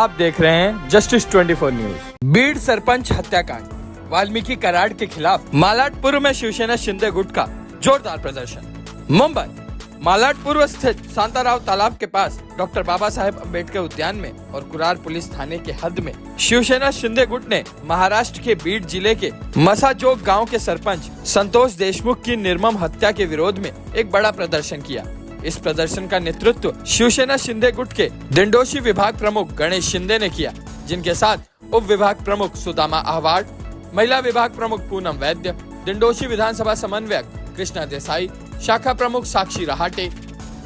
आप देख रहे हैं जस्टिस 24 न्यूज। बीड सरपंच हत्याकांड, वाल्मीकि कराड़ के खिलाफ मालाडपूर्व में शिवसेना शिंदे गुट का जोरदार प्रदर्शन। मुंबई मालाडपूर्व स्थित शांताराव तालाब के पास डॉक्टर बाबा साहेब अम्बेडकर उद्यान में और कुरार पुलिस थाने के हद में शिवसेना शिंदे गुट ने महाराष्ट्र के बीड जिले के मसाजोग गांव के सरपंच संतोष देशमुख की निर्मम हत्या के विरोध में एक बड़ा प्रदर्शन किया। इस प्रदर्शन का नेतृत्व शिवसेना शिंदे गुट के दिंडोशी विभाग प्रमुख गणेश शिंदे ने किया, जिनके साथ उप विभाग प्रमुख सुदामा आहवाड, महिला विभाग प्रमुख पूनम वैद्य, दिंडोशी विधानसभा समन्वयक कृष्णा देसाई, शाखा प्रमुख साक्षी रहाटे,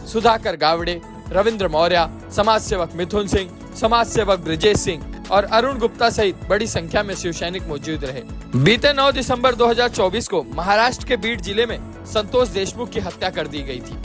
सुधाकर गावड़े, रविंद्र मौर्य, समाज सेवक मिथुन सिंह, समाज सेवक ब्रिजेश सिंह और अरुण गुप्ता सहित बड़ी संख्या में शिव सैनिक मौजूद रहे। बीते 9 दिसंबर 2024 को महाराष्ट्र के बीड जिले में संतोष देशमुख की हत्या कर दी गई थी।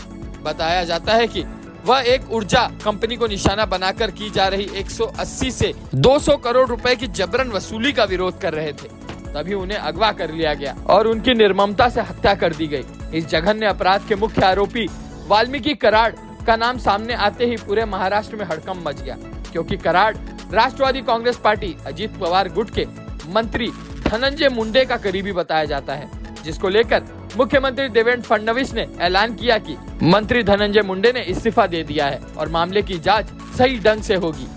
बताया जाता है कि वह एक ऊर्जा कंपनी को निशाना बनाकर की जा रही 180 से 200 करोड़ रुपए की जबरन वसूली का विरोध कर रहे थे। तभी उन्हें अगवा कर लिया गया और उनकी निर्ममता से हत्या कर दी गई। इस जघन्य अपराध के मुख्य आरोपी वाल्मीकि कराड़ का नाम सामने आते ही पूरे महाराष्ट्र में हड़कंप मच गया, क्योंकि कराड़ राष्ट्रवादी कांग्रेस पार्टी अजित पवार गुट के मंत्री धनंजय मुंडे का करीबी बताया जाता है, जिसको लेकर मुख्यमंत्री देवेंद्र फडणवीस ने ऐलान किया कि मंत्री धनंजय मुंडे ने इस्तीफा दे दिया है और मामले की जांच सही ढंग से होगी।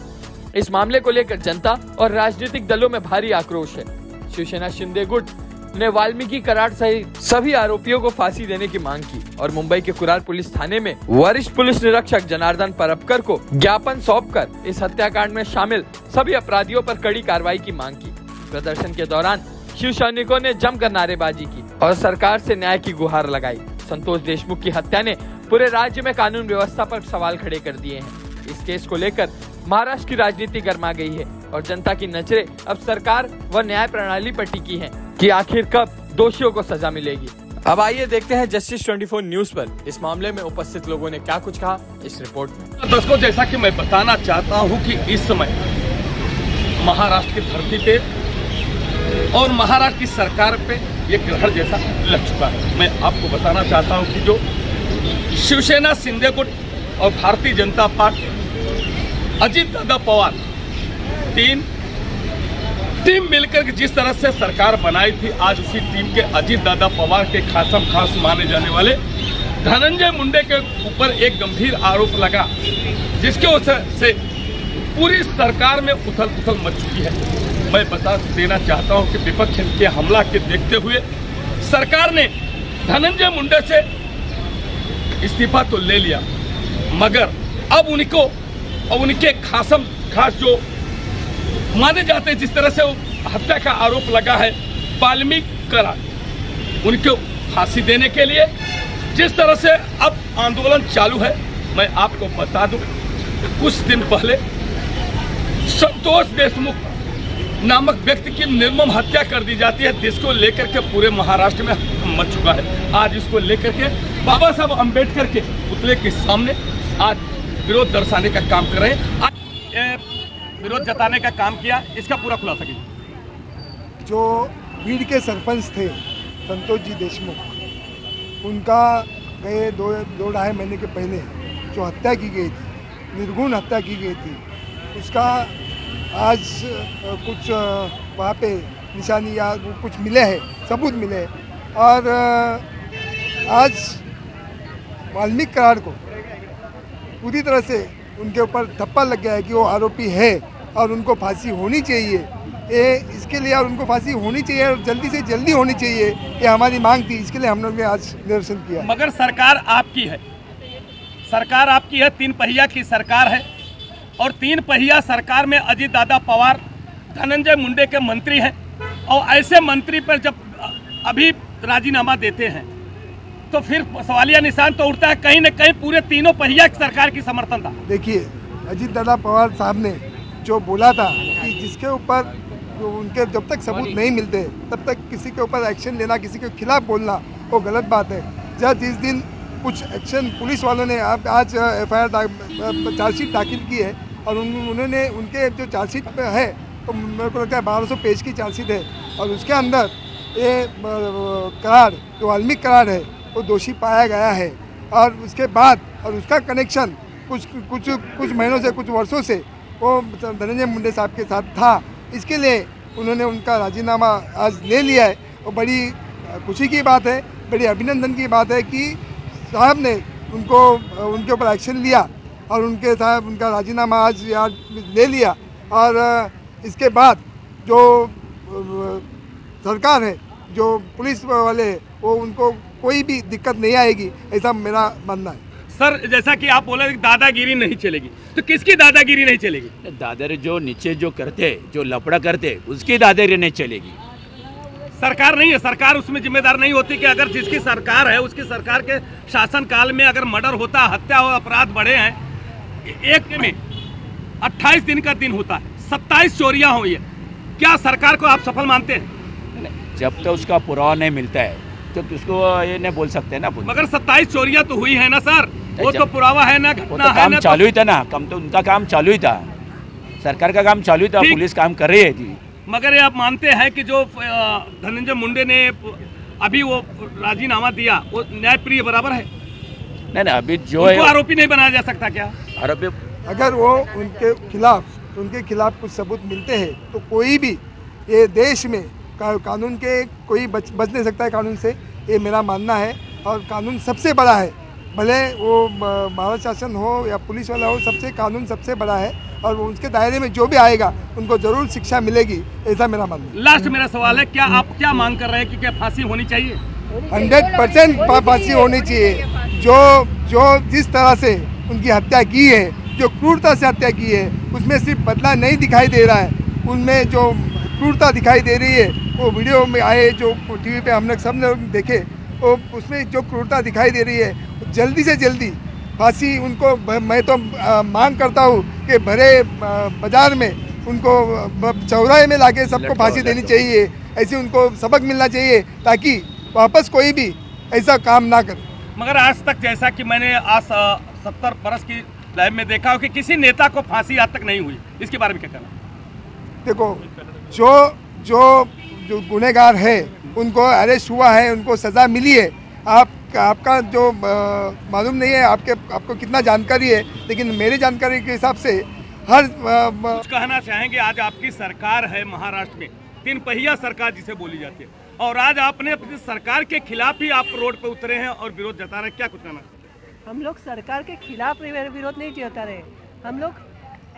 इस मामले को लेकर जनता और राजनीतिक दलों में भारी आक्रोश है। शिवसेना शिंदे गुट ने वाल्मीकि कराड़ सहित सभी आरोपियों को फांसी देने की मांग की और मुंबई के कुरार पुलिस थाने में वरिष्ठ पुलिस निरीक्षक जनार्दन परपकर को ज्ञापन सौंपकर इस हत्याकांड में शामिल सभी अपराधियों पर कड़ी कार्रवाई की मांग की। प्रदर्शन के दौरान शिव सैनिकों ने जमकर नारेबाजी की और सरकार से न्याय की गुहार लगाई। संतोष देशमुख की हत्या ने पूरे राज्य में कानून व्यवस्था पर सवाल खड़े कर दिए हैं। इस केस को लेकर महाराष्ट्र की राजनीति गर्मा गई है और जनता की नजरें अब सरकार व न्याय प्रणाली पर टिकी हैं कि आखिर कब दोषियों को सजा मिलेगी। अब आइए देखते हैं जस्टिस 24 न्यूज पर इस मामले में उपस्थित लोगों ने क्या कुछ कहा इस रिपोर्ट में। दर्शकों, जैसा कि मैं बताना चाहता हूं कि इस समय महाराष्ट्र की धरती पे और महाराष्ट्र की सरकार पे ये ग्रहण जैसा लग चुका है। मैं आपको बताना चाहता हूं कि जो शिवसेना शिंदे गुट और भारतीय जनता पार्टी अजित दादा पवार टीम मिलकर के जिस तरह से सरकार बनाई थी, आज उसी टीम के अजित दादा पवार के खासम खास माने जाने वाले धनंजय मुंडे के ऊपर एक गंभीर आरोप लगा, जिसके वजह से पूरी सरकार में उथल पुथल मच चुकी है। मैं बता देना चाहता हूं कि विपक्ष के हमला के देखते हुए सरकार ने धनंजय मुंडे से इस्तीफा तो ले लिया, मगर अब उनके खास जो माने जाते हैं, जिस तरह से हत्या का आरोप लगा है वाल्मीकि कराड़, उनको फांसी देने के लिए जिस तरह से अब आंदोलन चालू है। मैं आपको बता दूं, कुछ दिन पहले संतोष देशमुख नामक व्यक्ति की निर्मम हत्या कर दी जाती है, जिसको लेकर के पूरे महाराष्ट्र में मच चुका है। आज इसको लेकर के बाबा साहब अम्बेडकर के पुतले के सामने आज विरोध दर्शाने का काम कर रहे हैं। आज विरोध जताने का काम किया, इसका पूरा खुलासा कीजिए। जो बीड के सरपंच थे संतोष जी देशमुख, उनका गए 2-2.5 महीने के पहले जो हत्या की गई थी, निर्गुण हत्या की गई थी, उसका आज कुछ वहाँ पे निशानी या कुछ मिले हैं, सबूत मिले हैं और आज वाल्मीकि कराड़ को पूरी तरह से उनके ऊपर थप्पा लग गया है कि वो आरोपी है और उनको फांसी होनी चाहिए। इसके लिए और उनको फांसी होनी चाहिए और जल्दी से जल्दी होनी चाहिए, ये हमारी मांग थी। इसके लिए हम लोग ने आज निरसन किया। मगर सरकार आपकी है, 3 पहिया की सरकार है और 3 पहिया सरकार में अजित दादा पवार धनंजय मुंडे के मंत्री हैं और ऐसे मंत्री पर जब अभी राजीनामा देते हैं तो फिर सवालिया निशान तो उठता है, कहीं न कहीं पूरे तीनों पहिया की सरकार की समर्थन था। देखिए, अजित दादा पवार साहब ने जो बोला था कि जिसके ऊपर उनके जब तक सबूत नहीं मिलते तब तक किसी के ऊपर एक्शन लेना, किसी के खिलाफ बोलना, वो गलत बात है। जब जिस दिन कुछ एक्शन पुलिस वालों ने आज FIR चार्जशीट दाखिल की है और उन्होंने उनके जो चार्जशीट पे है तो मेरे को लगता है 1200 पेज की चार्जशीट है और उसके अंदर ये कराड़ जो वाल्मीकि कराड़ है वो दोषी पाया गया है और उसके बाद और उसका कनेक्शन कुछ महीनों से, कुछ वर्षों से वो धनंजय मुंडे साहब के साथ था, इसके लिए उन्होंने उनका राजीनामा आज ले लिया है। और बड़ी खुशी की बात है, बड़ी अभिनंदन की बात है कि साहब ने उनके ऊपर एक्शन लिया और उनके साहब उनका राजीनामा आज यहाँ ले लिया। और इसके बाद जो सरकार है, जो पुलिस वाले हैं, वो उनको कोई भी दिक्कत नहीं आएगी, ऐसा मेरा मानना है। सर, जैसा कि आप बोले दादागिरी नहीं चलेगी, तो किसकी दादागिरी नहीं चलेगी? दादागिरी जो नीचे जो करते, जो लफड़ा करते, उसकी दादागिरी नहीं चलेगी। सरकार नहीं है, सरकार उसमें जिम्मेदार नहीं होती कि अगर जिसकी सरकार है उसकी सरकार के शासनकाल में अगर मर्डर होता, हत्या हो, अपराध बढ़े हैं, एक में 28 दिन का दिन होता है, 27 चोरियां हुई है, क्या सरकार को आप सफल मानते हैं? जब तक तो उसका पुरावा नहीं मिलता है तो उसको ये नहीं बोल सकते ना। मगर 27 चोरियां तो हुई है ना सर, वो तो पुरावा है ना, वो घटना तो है काम ना, चालू ही था ना, कम तो उनका काम चालू ही था, सरकार का काम चालू ही था, पुलिस काम कर रही है जी। मगर ये आप मानते हैं कि जो धनंजय मुंडे ने अभी वो राजीनामा दिया, वो न्यायप्रिय बराबर है? नहीं अभी जो है आरोपी नहीं बनाया जा सकता क्या? आरोपी अगर वो उनके खिलाफ कुछ सबूत मिलते हैं तो कोई भी ये देश में कानून के कोई बच नहीं सकता है कानून से, ये मेरा मानना है। और कानून सबसे बड़ा है, भले वो भारत शासन हो या पुलिस वाला हो, सबसे कानून सबसे बड़ा है और वो उसके दायरे में जो भी आएगा उनको जरूर शिक्षा मिलेगी, ऐसा मेरा मानना है। लास्ट मेरा सवाल है, क्या आप क्या मांग कर रहे हैं कि क्या फांसी होनी चाहिए? 100% फांसी होनी चाहिए। जो जिस तरह से उनकी हत्या की है, जो क्रूरता से हत्या की है, उसमें सिर्फ बदला नहीं दिखाई दे रहा है, उनमें जो क्रूरता दिखाई दे रही है, वो वीडियो में आए, जो टीवी पे हमने सब लोग देखे, वो उसमें जो क्रूरता दिखाई दे रही है, जल्दी से जल्दी फांसी उनको मैं तो मांग करता हूँ कि भरे बाजार में उनको चौराहे में लाके सबको फांसी देनी चाहिए, ऐसे उनको सबक मिलना चाहिए ताकि वापस कोई भी ऐसा काम ना करे। मगर आज तक जैसा कि मैंने आज 70 बरस की लाइफ में देखा हो कि किसी नेता को फांसी आज तक नहीं हुई, इसके बारे में क्या कहना? देखो, जो गुनहगार है उनको अरेस्ट हुआ है, उनको सज़ा मिली है। आपका जो मालूम नहीं है आपको कितना जानकारी है, लेकिन मेरी जानकारी के हिसाब से कुछ कहना चाहेंगे? आज आपकी सरकार है महाराष्ट्र में, 3 पहिया सरकार जिसे बोली जाती है, और आज आपने अपनी सरकार के खिलाफ ही आप रोड पर उतरे हैं और विरोध जता रहे हैं, क्या कुछ कहना? हम लोग सरकार के खिलाफ विरोध नहीं जता रहे, हम लोग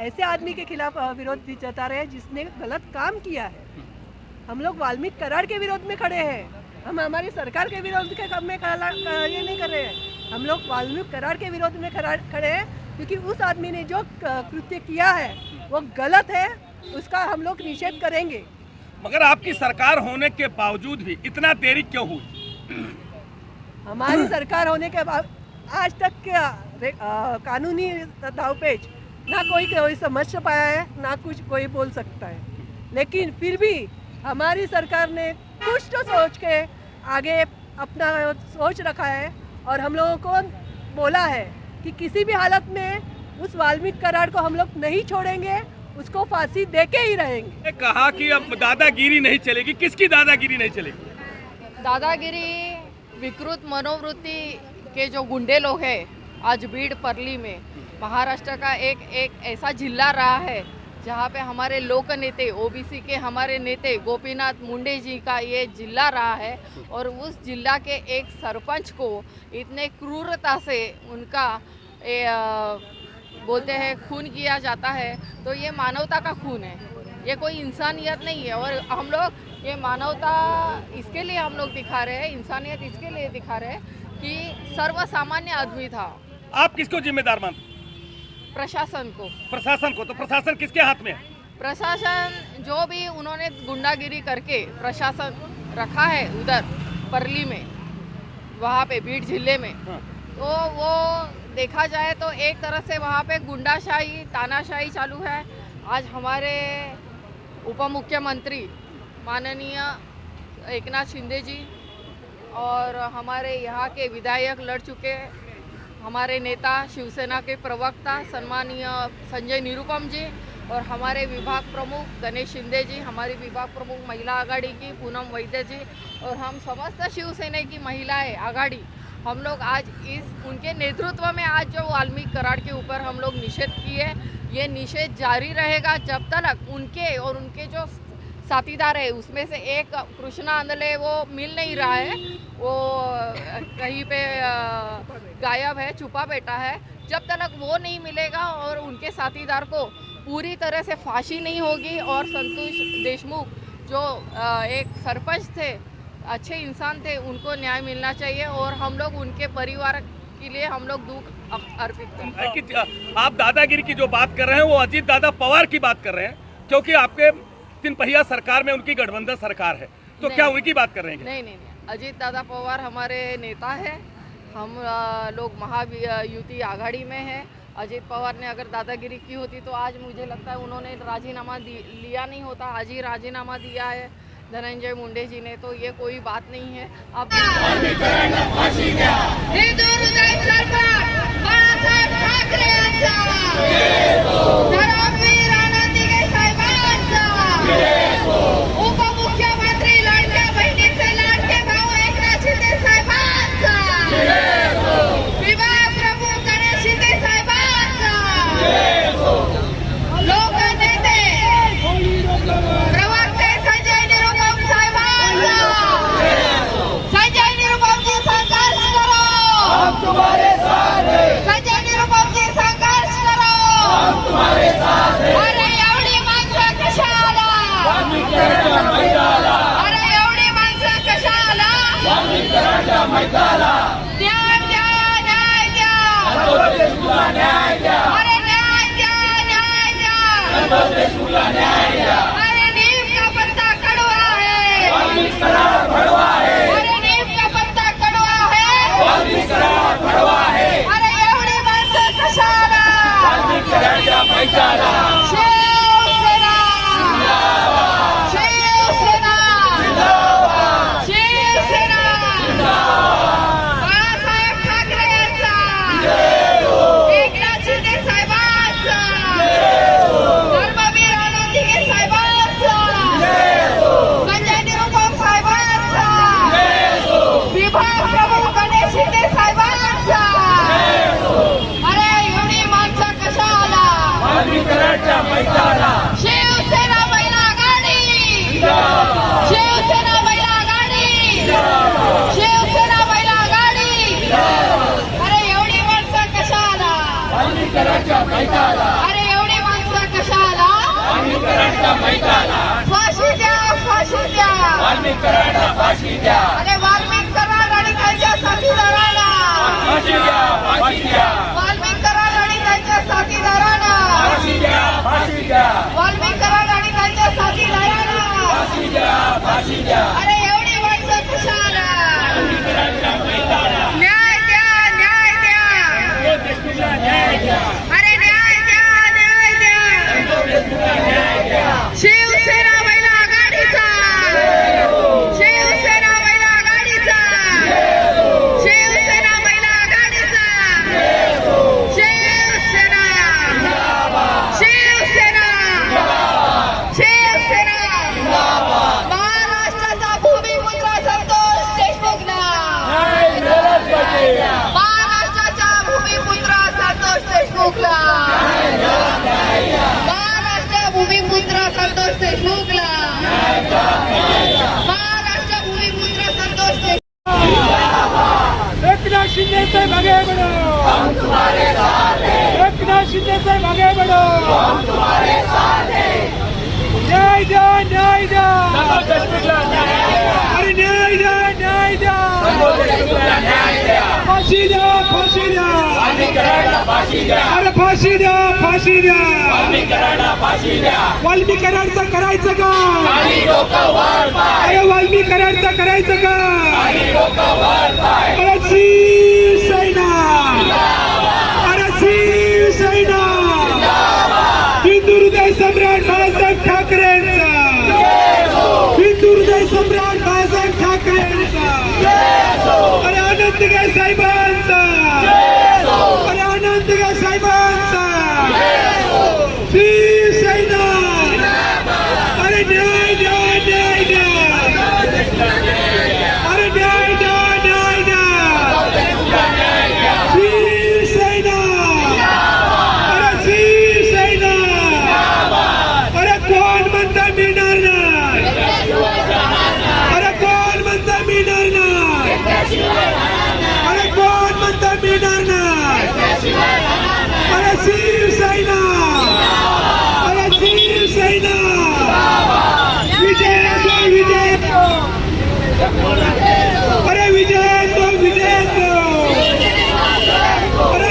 ऐसे आदमी के खिलाफ विरोध जता रहे हैं जिसने गलत काम किया है। हम लोग वाल्मीकि करार के विरोध में खड़े हैं, हम हमारी सरकार के विरोध के काम में ये नहीं कर रहे हैं। हम लोग वाल्मीकि करार के विरोध में खड़े हैं क्योंकि उस आदमी ने जो कृत्य किया है वो गलत है, उसका हम लोग निषेध करेंगे। मगर आपकी सरकार होने के बावजूद भी इतना देरी क्यों हुई? हमारी सरकार होने के बाद आज तक क्या कानूनी दावपेच ना कोई समझ पाया है, ना कुछ कोई बोल सकता है, लेकिन फिर भी हमारी सरकार ने कुछ तो सोच के आगे अपना सोच रखा है और हम लोगों को बोला है कि किसी भी हालत में उस वाल्मीकि करार को हम लोग नहीं छोड़ेंगे, उसको फांसी देके ही रहेंगे। कहा कि अब दादागिरी नहीं चलेगी, किसकी दादागिरी नहीं चलेगी? दादागिरी विकृत मनोवृत्ति के जो गुंडे लोग हैं, आज बीड़ परली में महाराष्ट्र का एक ऐसा जिला रहा है जहाँ पे हमारे लोक नेते ओबीसी के हमारे नेते गोपीनाथ मुंडे जी का ये जिला रहा है, और उस जिला के एक सरपंच को इतने क्रूरता से उनका बोलते हैं खून किया जाता है, तो ये मानवता का खून है, ये कोई इंसानियत नहीं है। और हम लोग ये मानवता इसके लिए हम लोग दिखा रहे हैं, इंसानियत इसके लिए दिखा रहे हैं कि सर्वसामान्य आदमी था। आप किसको जिम्मेदार मानते? प्रशासन को। प्रशासन को? तो प्रशासन किसके हाथ में है? प्रशासन जो भी उन्होंने गुंडागिरी करके प्रशासन रखा है उधर परली में, वहाँ पे बीड़ जिले में, तो वो देखा जाए तो एक तरह से वहाँ पे गुंडाशाही तानाशाही चालू है। आज हमारे उप मुख्यमंत्री माननीय एकनाथ शिंदे जी और हमारे यहाँ के विधायक लड़ चुके हमारे नेता शिवसेना के प्रवक्ता सम्मानीय संजय निरुपम जी और हमारे विभाग प्रमुख गणेश शिंदे जी, हमारी विभाग प्रमुख महिला आघाड़ी की पूनम वैद्य जी और हम समस्त शिवसेना की महिलाएं आघाड़ी हम लोग आज उनके नेतृत्व में आज जो वाल्मीकि कराड़ के ऊपर हम लोग निषेध किए, ये निषेध जारी रहेगा जब तक उनके और उनके जो साथीदार है उसमें से एक कृष्णा आंदले वो मिल नहीं रहा है, वो कहीं पे गायब है, छुपा बैठा है। जब तक वो नहीं मिलेगा और उनके साथीदार को पूरी तरह से फांसी नहीं होगी और संतोष देशमुख जो एक सरपंच थे, अच्छे इंसान थे, उनको न्याय मिलना चाहिए और हम लोग उनके परिवार के लिए हम लोग दुख अर्पित करते हैं। कि आप दादागिरी की जो बात कर रहे हैं वो अजीत दादा पवार की बात कर रहे हैं, क्योंकि आपके 3 पहिया सरकार में उनकी गठबंधन सरकार है, तो क्या उनकी बात कर रहे हैं? नहीं, अजीत दादा पवार हमारे नेता है, हम लोग महायुति आघाड़ी में हैं। अजीत पवार ने अगर दादागिरी की होती तो आज मुझे लगता है उन्होंने राजीनामा लिया नहीं होता, आज ही राजीनामा दिया है धनंजय मुंडे जी ने, तो ये कोई बात नहीं है। आप उपमुख्यमंत्री लाडक्या बहिणीचे लाडके भाऊ एकनाथ शिंदे साहेबांचा, विभाग प्रमुख गणेश शिंदे साहेबांचा, लोकनेते प्रवक्ते संजय निरुपम साहेबांचा, संजय निरुपम जी संघर्ष करो, हम तुम्हारे साथ हैं, संजय निरुपम जी संघर्ष करो, हम तुम्हारे साथ हैं। अरे एवढी माणसं कशाला, अरे एवढी माणसं कशाला, न्याय द्या, न्याय द्या, अरे न्याय द्या, न्याय द्या, अरे नीम का पत्ता कड़वा है, अरे नीम का पत्ता कड़वा है, अरे एवढी माणसं कशाला, शिवसेना, शिवसेना, शिवसेना, बाळासाहेब ठाकरे यांचा, एकनाथ शिंदे साहेबांचा, धर्मवीर आनंदीगे साहेबांचा, संजय निरुपम साहेबांचा, विभाग प्रमुख गणेश शिंदे साहेबांचा, अरे एवढी माणसं कशाला, शिवसेना महिला आघाडी, शिवसेना महिला आघाडी, शिवसेना महिला आघाडी, अरे एवढी माणसं कशाला, अरे एवढी माणसं कशाला, फाशी द्या, फाशी द्या, अरे वाल्मिक कराड आणि त्यांच्या साथीदारांना, वाल्मिक कराड आणि त्यांच्या साथीदारांना, वाल्मिक कराड आणि त्यांच्या साथीदारांना, अरे एवढी माणसं कशाला, न्याय द्या, न्याय द्या, अरे न्याय द्या, न्याय द्या, शिवसेना महिला आघाडीचा, शिवसेना महिला आघाडीचा, शिवसेना महिला आघाडीचा, शिवसेना, शिवसेना, शिवसेना, महाराष्ट्राचा भूमिपुत्र संतोष देशमुखला, महाराष्ट्राचा भूमिपुत्र संतोष देशमुखला, महाराष्ट्र भूमिपुत्र संतोष देशमुखला, महाराष्ट्र भूमिपुत्र संतोष देशमुख, एकनाथ शिंदे से भागे बढ़ो, हम तुम्हारे साथ हैं, एकनाथ शिंदे से भागे बढ़ो, हम तुम्हारे साथ हैं, न्याय द्या, न्याय द्या, अरे न्याय द्या, न्याय द्या, फाशी द्या, फाशी द्या, अरे फाशी द्या, फाशी द्या, वाल्मिकी कराडचं करायचं का, अरे वाल्मिकी कराडचं करायचं का, अरे शिवसेना, अरे शिवसेना, हिंदू हृदय सम्राट बाळासाहेब ठाकरेंचा, हिंदू हृदय सम्राट बाळासाहेब ठाकरेंचा, अरे आनंदगे साहेबांचा, अरे आनंदगे साहेबांचा, शिवसेना, अरे न्याय द्या, न्याय द्या, अरे न्याय द्या, न्याय द्या,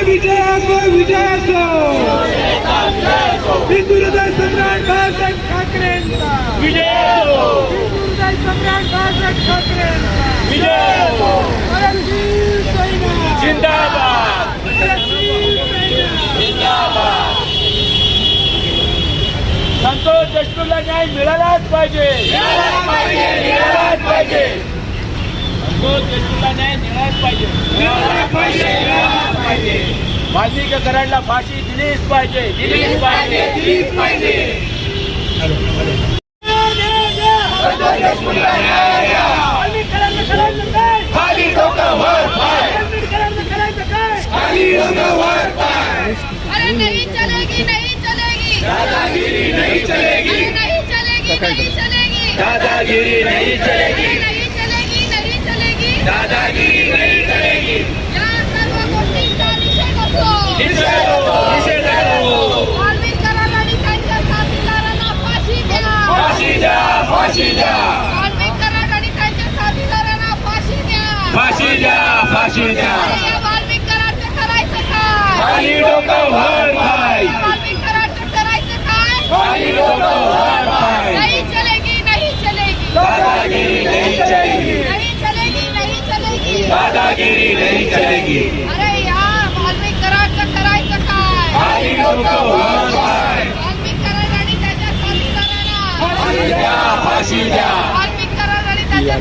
विजयाचो हिंदू हृदय सम्राट बाळासाहेब ठाकरेंचा हिंदू हृदय सम्राट बाळासाहेब ठाकरेंचा भारतवीर सेना भारतवीर सेना संतोष देशमुखला न्याय मिळालाच पाहिजे संतोष देशमुखला न्याय मिळालाच पाहिजे वाल्मिकी कराडला फाशी दिलीच पाहिजे अरे नहीं चलेगी नहीं चलेगी दादागिरी नहीं चलेगी नहीं चलेगी नहीं चलेगी दादागिरी नहीं चलेगी नहीं चलेगी नहीं चलेगी दादागिरी नहीं चलेगी या सर्व गोष्टींचा निषेध असो वाल्मिक कराड आणि त्यांच्या साथीदारांना फाशी द्या वाल्मिक कराड आणि त्यांच्या साथीदारांना फाशी द्या अरे या वाल्मिक कराडचं करायचं काय वाल्मिक कराडचं करायचं काय नहीं चलेगी नहीं चलेगी नहीं चलेगी अरे या वाल्मिक कराडचं करायचं काय वाल्मिक कराड आणि त्याच्या साथीदारांना वाल्मिक कराड आणि त्याच्या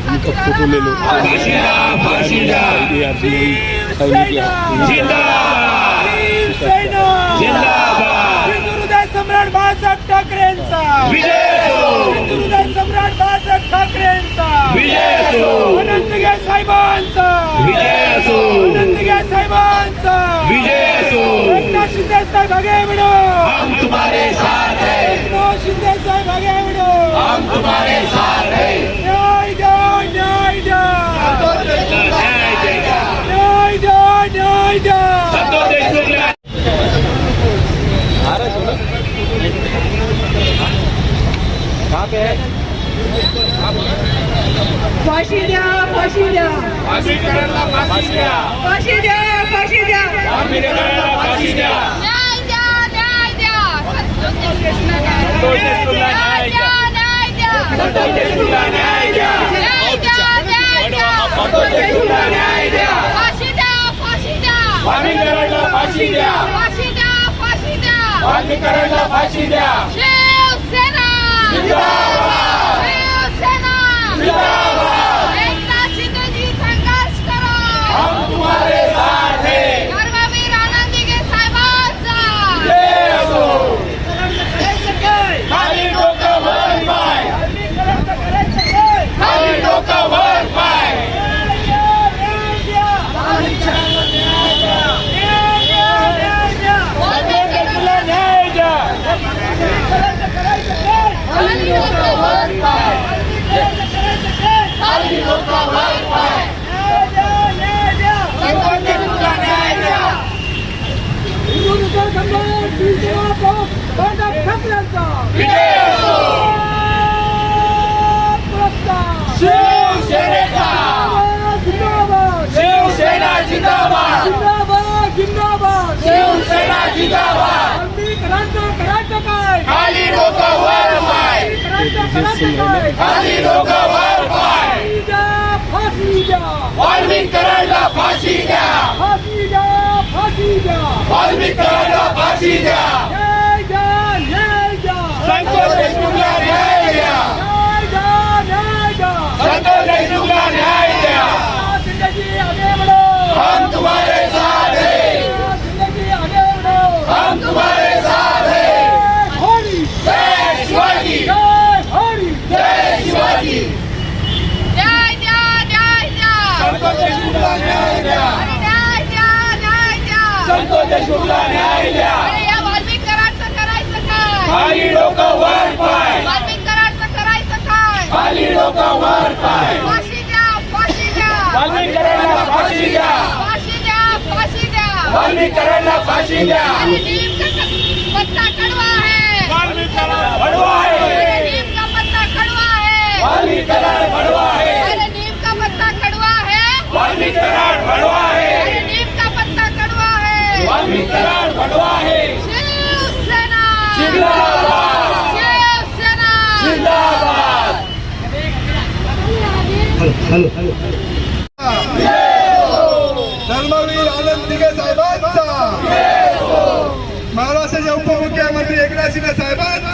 हिंदू हृदय सम्राट बाळासाहेब ठाकरेंचा हिंदू हृदय सम्राट बाळासाहेब ठाकरेंचा अनंतगे साहेबांचा अनंतगे साहेबांचा एकनाथ शिंदे साहेब आगे बढ़ो एकनाथ शिंदे साहेब आगे बढ़ो न्याय द्या न्याय द्या न्याय द्या फाशी द्या फाशी द्या फाशी द्या फाशी द्या न्याय द्या न्याय द्या फाशी द्या शिवसेना एकनाथ शिंदेजी संघर्ष करो धर्मवीर आनंदीगे साहेबांचा वाल्मिक कराडला फाशी द्या वाल्मिक कराडला फाशी द्या संतोष देशमुखला न्याय द्या संतोष देशमुखला न्याय द्या हम तुम्हारे साथ हैं हम तुम्हारे साथ हैं जय शिवाजी जय शिवाजी संतोष देशमुखला न्याय द्या संतोष देशमुखला न्याय द्या अरे या वाल्मिक कराडचं करायचं काय खाली डोकं वर पाय वाल्मिक कराडचं करायचं काय खाली डोकं वर पाय फाशी द्या वाल्मिक कराडला फाशी द्या वाल्मिक कराडला फाशी द्या अरे नीम का पत्ता कड़वा है वाल्मिक कराड भड़वा है अरे नीम का पत्ता कड़वा है वाल्मिक कराड भड़वा है अरे नीम का पत्ता कड़वा है वाल्मिक कराड भड़वा है अरे नीम का पत्ता कड़वा है वाल्मिकी कराड भगवा आहे शिवसेना जिंदाबाद शिवसेना जिंदाबाद धर्मवीर आनंद दिघे साहेबांचा महाराष्ट्राचे उपमुख्यमंत्री एकनाथ शिंदे साहेबांचा